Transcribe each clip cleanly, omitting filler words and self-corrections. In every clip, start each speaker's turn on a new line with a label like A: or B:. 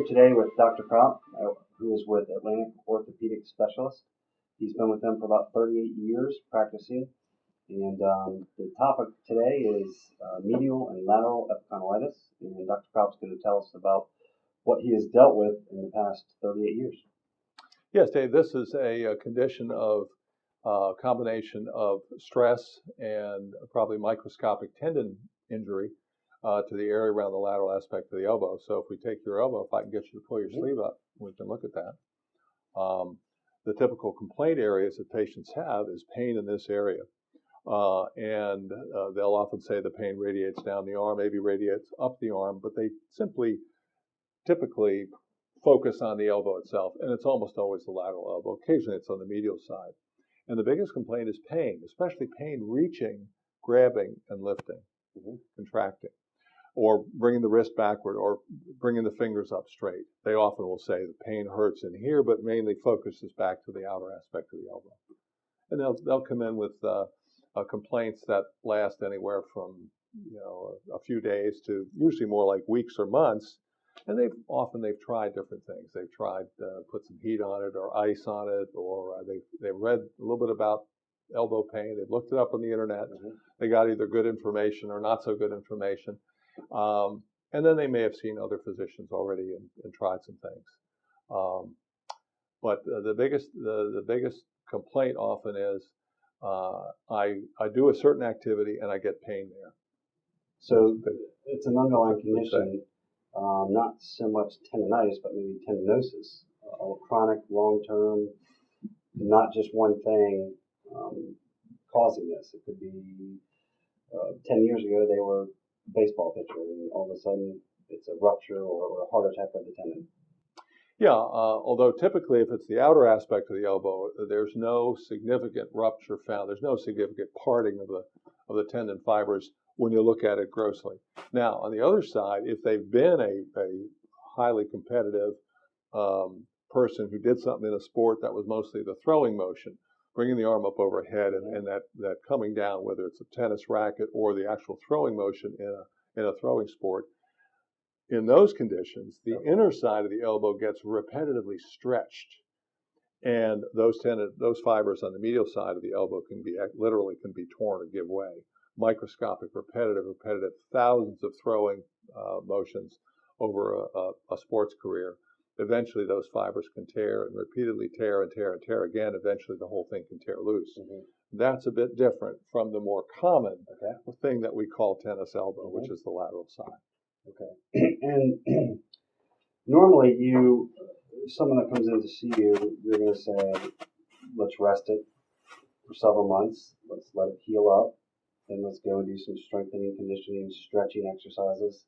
A: today with Dr. Krop, who is with Atlantic Orthopedic Specialist. He's been with them for about 38 years practicing. And the topic today is medial and lateral epicondylitis. And Dr. Krop's going to tell us about what he has dealt with in the past 38 years.
B: Yes, Dave, this is a condition of combination of stress and probably microscopic tendon injury to the area around the lateral aspect of the elbow. So if we take your elbow, if I can get you to pull your sleeve up, we can look at that. The typical complaint areas that patients have is pain in this area. And they'll often say the pain radiates down the arm, maybe radiates up the arm, but they typically focus on the elbow itself, and it's almost always the lateral elbow. Occasionally it's on the medial side. And the biggest complaint is pain, especially pain reaching, grabbing, and lifting, contracting, or bringing the wrist backward, or bringing the fingers up straight. They often will say the pain hurts in here, but mainly focuses back to the outer aspect of the elbow. And they'll come in with complaints that last anywhere from a few days to usually more like weeks or months. And they've tried different things. They've tried put some heat on it or ice on it, or they've read a little bit about elbow pain. They've looked it up on the internet. They got either good information or not so good information. And then they may have seen other physicians already and tried some things. But the biggest complaint often is I do a certain activity and I get pain there.
A: So it's an underlying condition, not so much tendonitis, but maybe tendinosis, chronic, long-term, not just one thing causing this. It could be 10 years ago they were a baseball pitcher, and all of a sudden it's a rupture or a heart attack of the tendon.
B: Yeah, although typically if it's the outer aspect of the elbow, there's no significant rupture found. There's no significant parting of the tendon fibers when you look at it grossly. Now, on the other side, if they've been a highly competitive person who did something in a sport that was mostly the throwing motion, bringing the arm up overhead and that coming down, whether it's a tennis racket or the actual throwing motion in a throwing sport, in those conditions, the inner side of the elbow gets repetitively stretched, and those fibers on the medial side of the elbow can be torn or give way. Microscopic, repetitive, thousands of throwing motions over a sports career. Eventually, those fibers can tear and repeatedly tear and tear and tear again. Eventually, the whole thing can tear loose. That's a bit different from the more common thing that we call tennis elbow, which is the lateral side.
A: Okay. And normally someone that comes in to see you, you're going to say, let's rest it for several months. Let's let it heal up. Then let's go and do some strengthening, conditioning, stretching exercises.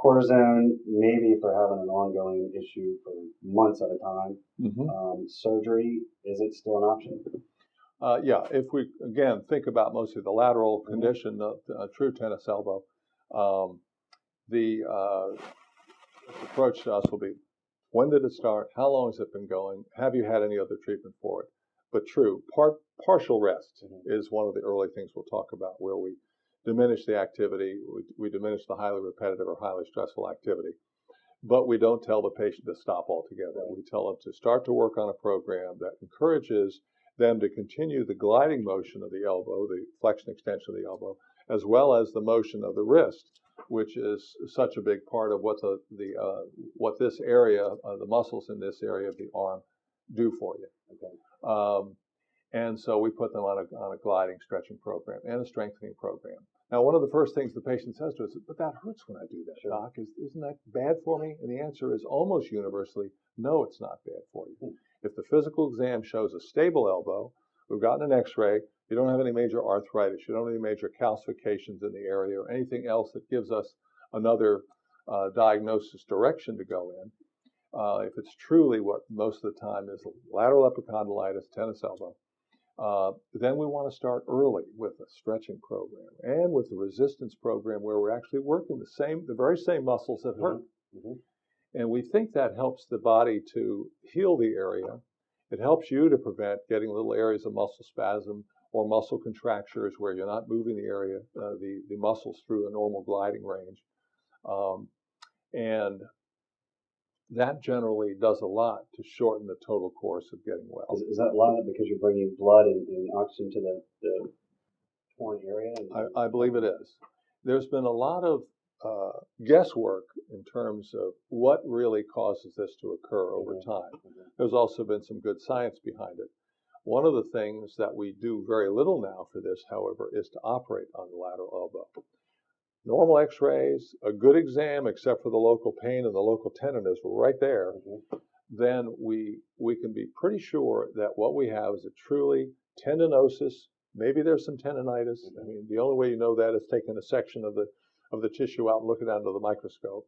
A: Cortisone, maybe if they're having an ongoing issue for months at a time. Surgery, is it still an option?
B: Yeah, if we, again, think about mostly the lateral condition, a true tennis elbow, the approach to us will be, when did it start? How long has it been going? Have you had any other treatment for it? But true, partial rest is one of the early things we'll talk about, where we diminish the activity, we diminish the highly repetitive or highly stressful activity. But we don't tell the patient to stop altogether. We tell them to start to work on a program that encourages them to continue the gliding motion of the elbow, the flexion extension of the elbow, as well as the motion of the wrist, which is such a big part of what what this area, the muscles in this area of the arm do for you. And so we put them on a gliding stretching program and a strengthening program. Now, one of the first things the patient says to us is, but that hurts when I do that, Doc. Isn't that bad for me? And the answer is almost universally, no, it's not bad for you. If the physical exam shows a stable elbow, we've gotten an x-ray, you don't have any major arthritis, you don't have any major calcifications in the area or anything else that gives us another diagnosis direction to go in. If it's truly what most of the time is lateral epicondylitis, tennis elbow, then we want to start early with a stretching program and with the resistance program, where we're actually working the very same muscles that hurt. And we think that helps the body to heal the area. It helps you to prevent getting little areas of muscle spasm or muscle contractures where you're not moving the area, the muscles through a normal gliding range. And that generally does a lot to shorten the total course of getting well.
A: Is that a lot of it because you're bringing blood and oxygen to the torn area?
B: I believe it is. There's been a lot of guesswork in terms of what really causes this to occur over time. There's also been some good science behind it. One of the things that we do very little now for this, however, is to operate on the lateral elbow. Normal x-rays, a good exam except for the local pain and the local tenderness right there, then we can be pretty sure that what we have is a truly tendinosis. Maybe there's some tendinitis. I mean, the only way you know that is taking a section of the tissue out and looking under the microscope.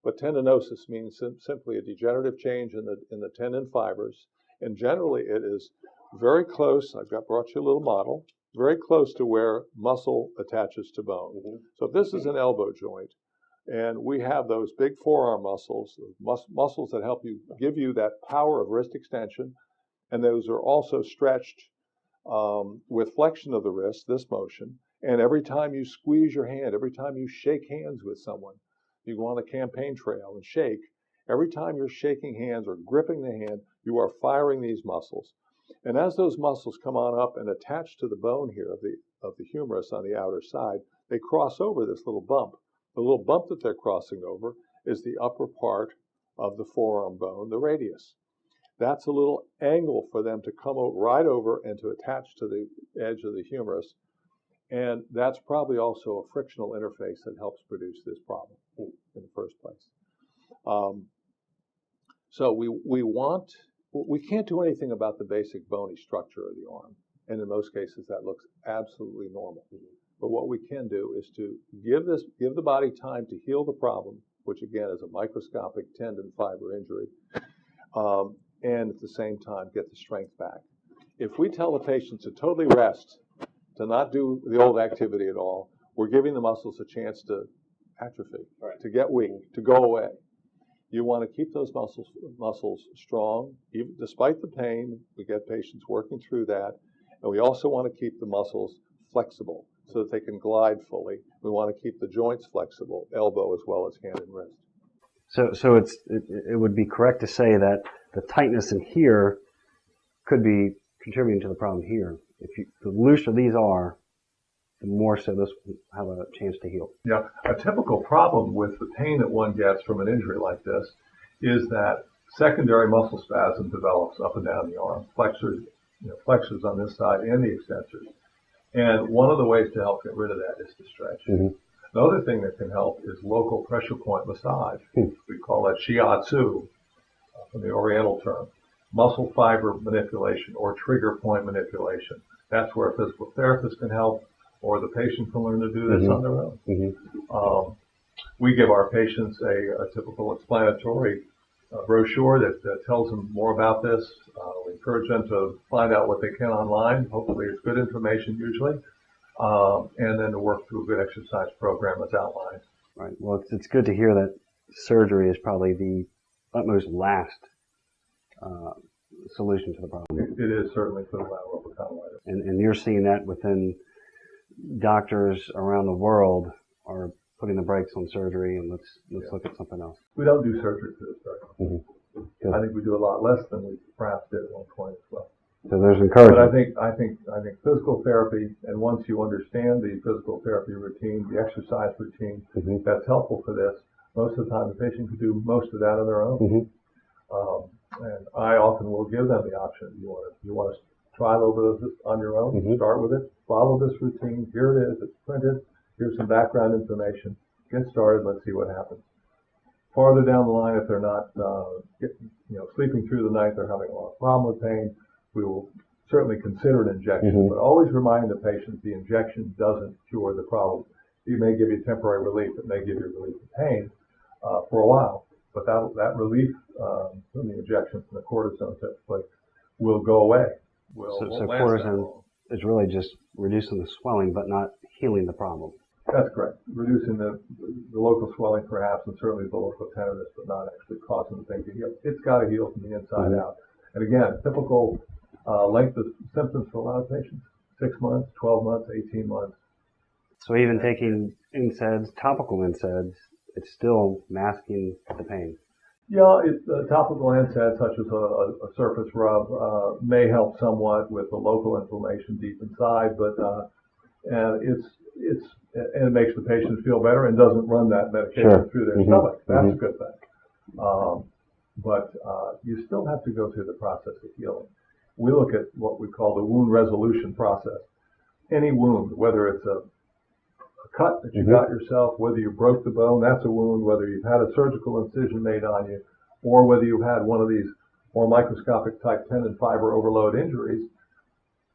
B: But tendinosis means simply a degenerative change in the tendon fibers, and generally it is very close. Brought you a little model, very close to where muscle attaches to bone. So if this is an elbow joint, and we have those big forearm muscles, muscles that help you, give you that power of wrist extension, and those are also stretched with flexion of the wrist, this motion. And every time you squeeze your hand, every time you shake hands with someone, you go on a campaign trail and shake, every time you're shaking hands or gripping the hand, you are firing these muscles. And as those muscles come on up and attach to the bone here of the humerus on the outer side, they cross over this little bump. The little bump that they're crossing over is the upper part of the forearm bone, the radius. That's a little angle for them to come right over and to attach to the edge of the humerus. And that's probably also a frictional interface that helps produce this problem in the first place. So we can't do anything about the basic bony structure of the arm. And in most cases, that looks absolutely normal. But what we can do is to give the body time to heal the problem, which again is a microscopic tendon fiber injury, and at the same time get the strength back. If we tell the patient to totally rest, to not do the old activity at all, we're giving the muscles a chance to atrophy, to get weak, to go away. You want to keep those muscles strong, even despite the pain. We get patients working through that, and we also want to keep the muscles flexible so that they can glide fully. We want to keep the joints flexible, elbow as well as hand and wrist.
A: So it would be correct to say that the tightness in here could be contributing to the problem here. The looser these are, the more so this will have a chance to heal.
B: Yeah, a typical problem with the pain that one gets from an injury like this is that secondary muscle spasm develops up and down the arm, flexors on this side and the extensors. And one of the ways to help get rid of that is to stretch. Another thing that can help is local pressure point massage. We call that shiatsu from the Oriental term. Muscle fiber manipulation or trigger point manipulation. That's where a physical therapist can help, or the patient can learn to do this on their own. We give our patients a typical explanatory brochure that tells them more about this. We encourage them to find out what they can online. Hopefully it's good information usually. And then to work through a good exercise program as outlined.
A: Right. Well, it's good to hear that surgery is probably the utmost last solution to the problem.
B: It is certainly for the lateral epicondylitis.
A: And you're seeing that within doctors around the world are putting the brakes on surgery and let's look at something else.
B: We don't do surgery for this very much. I think we do a lot less than we perhaps did at one point as well.
A: So there's encouragement.
B: But I think physical therapy, and once you understand the physical therapy routine, the exercise routine, that's helpful for this. Most of the time, the patient can do most of that on their own. And I often will give them the option. You want to try a little bit of this on your own. Start with it. Follow this routine. Here it is. It's printed. Here's some background information. Get started. Let's see what happens. Farther down the line, if they're not sleeping through the night, they're having a lot of problem with pain, we will certainly consider an injection. But always remind the patient the injection doesn't cure the problem. It may give you temporary relief. It may give you relief of pain for a while. But that relief from the injection, from the cortisone typically, will go away.
A: So cortisone is really just reducing the swelling, but not healing the problem.
B: That's correct. Reducing the local swelling perhaps, and certainly the local tenderness, but not actually causing the thing to heal. It's got to heal from the inside out. And again, typical length of symptoms for a lot of patients, 6 months, 12 months, 18 months.
A: So even taking NSAIDs, topical NSAIDs, it's still masking the pain.
B: Yeah, topical NSAIDs such as a surface rub may help somewhat with the local inflammation deep inside, but and and it makes the patient feel better and doesn't run that medication
A: Sure.
B: through their
A: Mhm.
B: stomach. That's
A: Mhm.
B: a good thing. But you still have to go through the process of healing. We look at what we call the wound resolution process. Any wound, whether it's a cut that you got yourself, whether you broke the bone, that's a wound, whether you've had a surgical incision made on you, or whether you've had one of these more microscopic type tendon fiber overload injuries,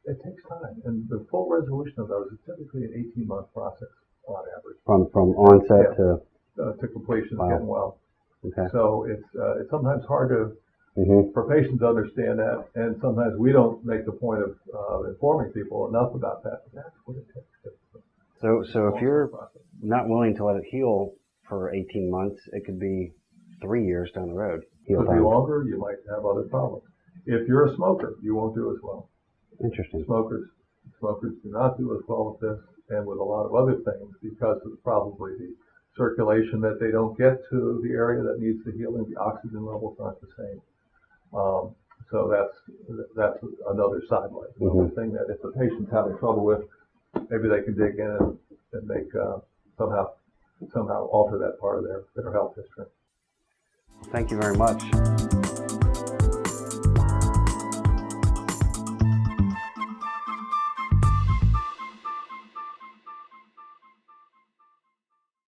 B: it takes time. And the full resolution of those is typically an 18-month process on average.
A: From onset
B: To completion,
A: Wow.
B: getting well.
A: Okay.
B: So it's sometimes hard
A: Mhm.
B: for patients to understand that, and sometimes we don't make the point of informing people enough about that. But that's what it takes.
A: So if you're not willing to let it heal for 18 months, it could be 3 years down the road. Heal
B: Could be
A: time.
B: longer. You might have other problems. If you're a smoker, you won't do as well.
A: Interesting.
B: Smokers do not do as well with this and with a lot of other things because of probably the circulation that they don't get to the area that needs the healing. The oxygen levels aren't the same. So that's another sidelight. Another thing that if the patient's having trouble with, maybe they can dig in and make somehow alter that part of their health history.
A: Thank you very much.